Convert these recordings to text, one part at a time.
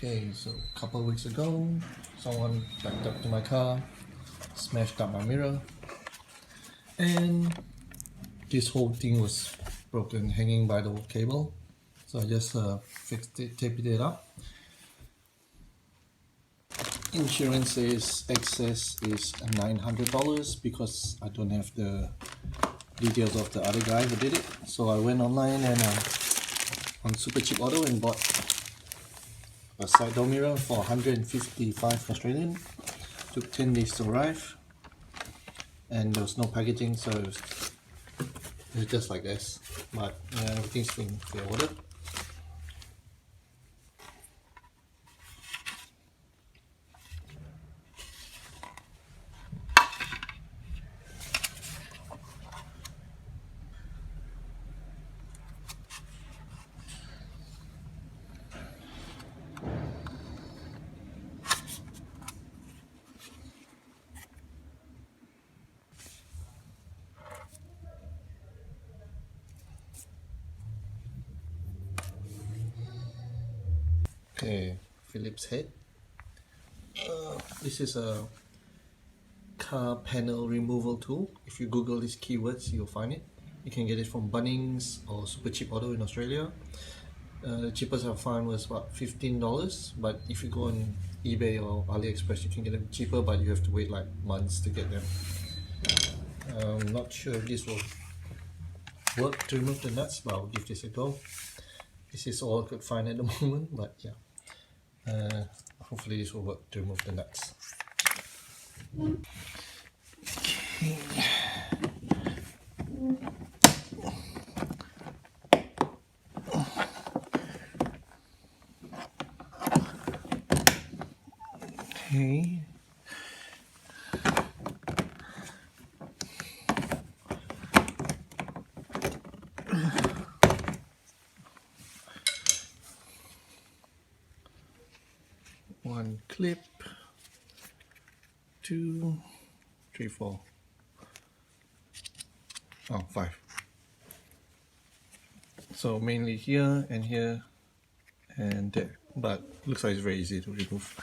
Okay, so a couple of weeks ago, someone backed up to my car, smashed up my mirror, and this whole thing was broken, hanging by the cable. So I just fixed it, taped it up. Insurance says excess is $900 because I don't have the details of the other guy who did it. So I went online and on Super Cheap Auto and bought a side door mirror for 155 Australian. Took 10 days to arrive, and there was no packaging, so it was just like this. But everything's been ordered. Okay, Phillips head. This is a car panel removal tool. If you Google these keywords, you'll find it. You can get it from Bunnings or Super Cheap Auto in Australia. The cheapest I found was about $15, but if you go on eBay or AliExpress, you can get them cheaper, but you have to wait like months to get them. I'm not sure if this will work to remove the nuts, but I'll give this a go. This is all I could find at the moment, but yeah. Hopefully this will work to remove the nuts. Okay. Okay. One clip, 2, 3, 4. Oh, 5. So mainly here and here and there, but looks like it's very easy to remove.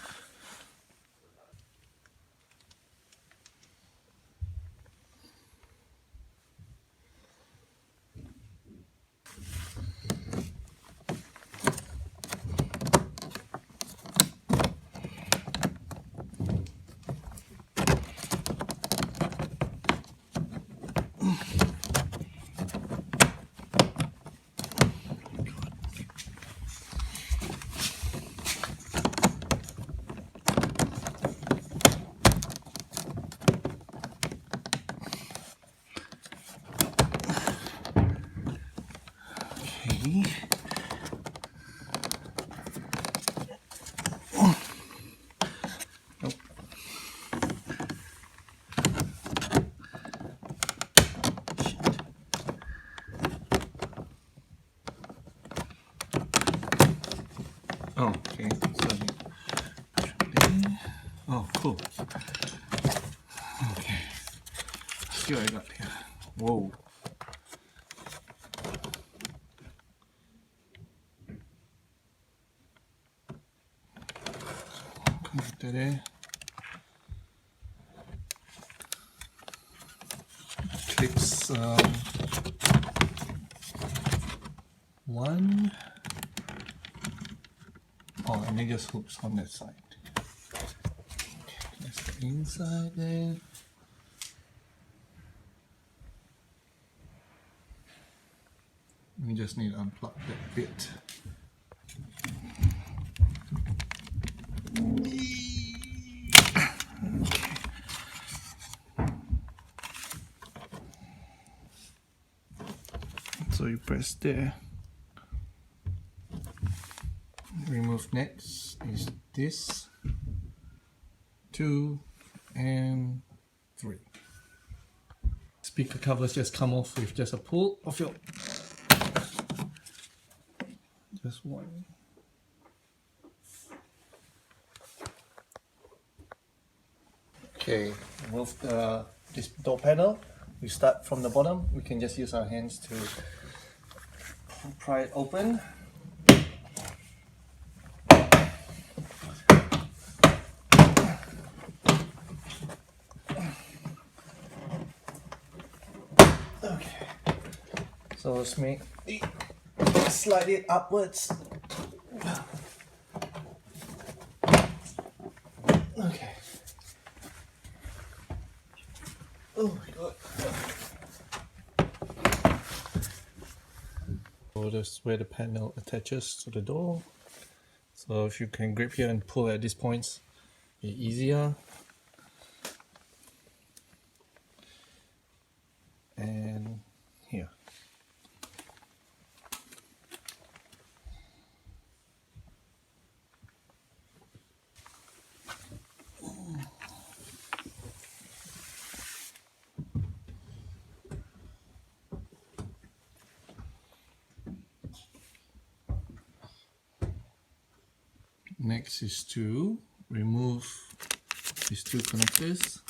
Oh, okay. Oh, cool. Okay. Let's see what I got here. Whoa. Connector there. Clips. One. Oh, and it just hooks on that side. Okay, that's the inside there. We just need to unplug that bit. So you press there. Remove next is this, 2 and 3. Speaker covers just come off with just a pull of your, just one. Okay, remove this door panel. We start from the bottom. We can just use our hands to pry it open. So let's slide it upwards. Okay. Oh my god. So that's where the panel attaches to the door. So if you can grip here and pull at these points, it'll be easier. And here. Next is to remove these two connectors,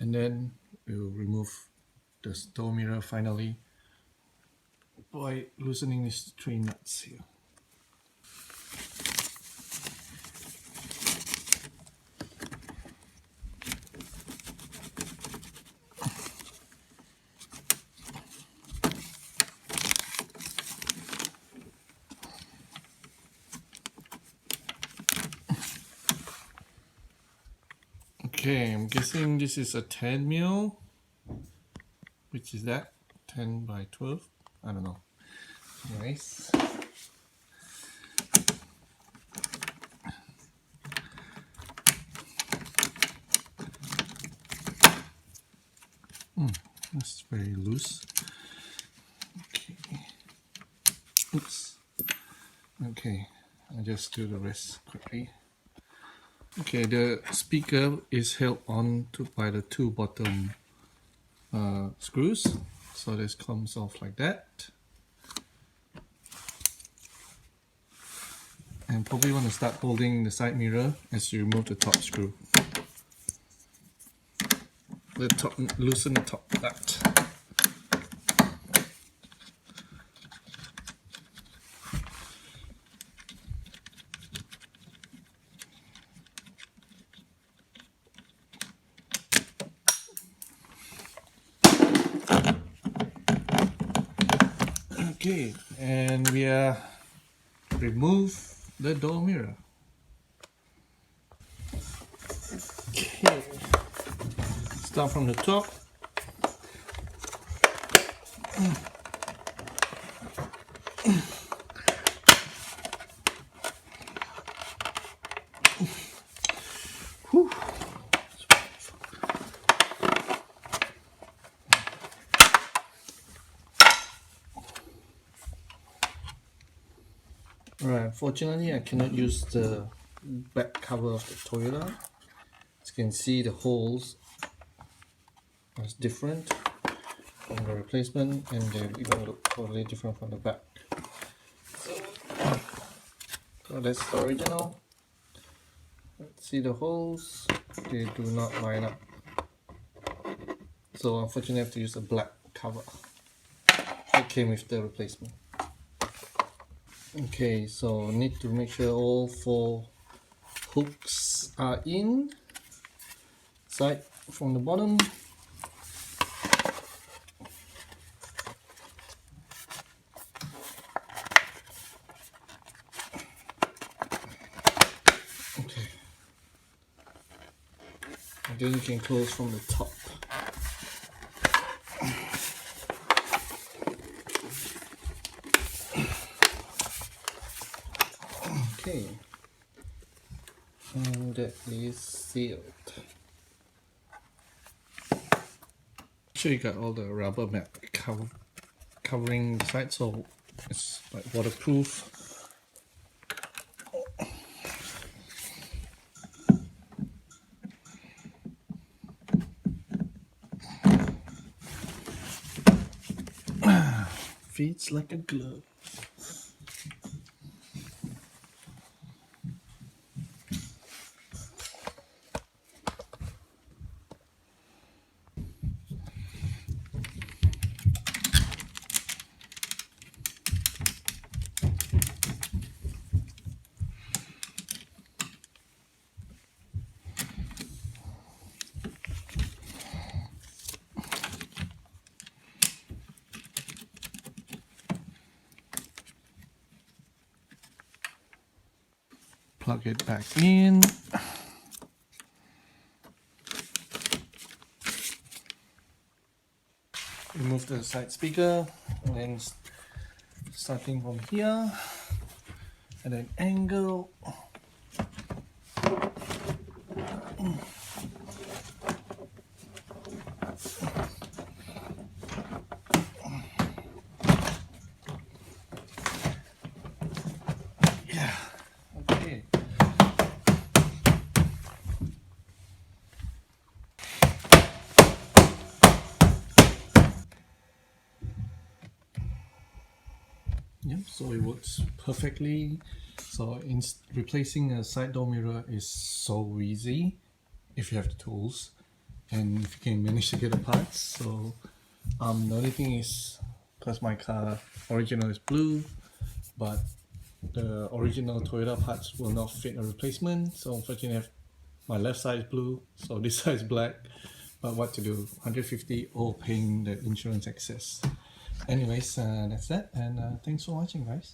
and then we'll remove the door mirror finally by loosening these three nuts here. Okay, I'm guessing this is a 10mm, which is that 10 by 12. I don't know. Nice. That's very loose. Okay. Oops. Okay, I'll just do the rest quickly. Okay, the speaker is held on by the two bottom screws, so this comes off like that. And probably want to start holding the side mirror as you remove the top screw. Loosen the top nut. Okay, and we remove the door mirror. Okay, start from the top. Whew. Alright, unfortunately I cannot use the back cover of the Toyota. As you can see, the holes are different from the replacement, and they even look totally different from the back. So that's the original. Let's see the holes. They do not line up. So unfortunately I have to use a black cover. It came with the replacement. Okay, so need to make sure all 4 hooks are in. Side from the bottom. Okay. And then you can close from the top. Okay, and that is sealed. Sure, you got all the rubber mat covering the side, so it's like waterproof. Fits like a glove. plug it back in. Remove the side speaker, and then starting from here, and then angle. Yeah, okay. Yep, so it works perfectly. So replacing a side door mirror is so easy if you have the tools and if you can manage to get the parts. So the only thing is, because my car original is blue, but the original Toyota parts will not fit a replacement, so unfortunately my left side is blue, so this side is black. But what to do, 150 or paying the insurance excess. Anyways, that's that, and thanks for watching, guys.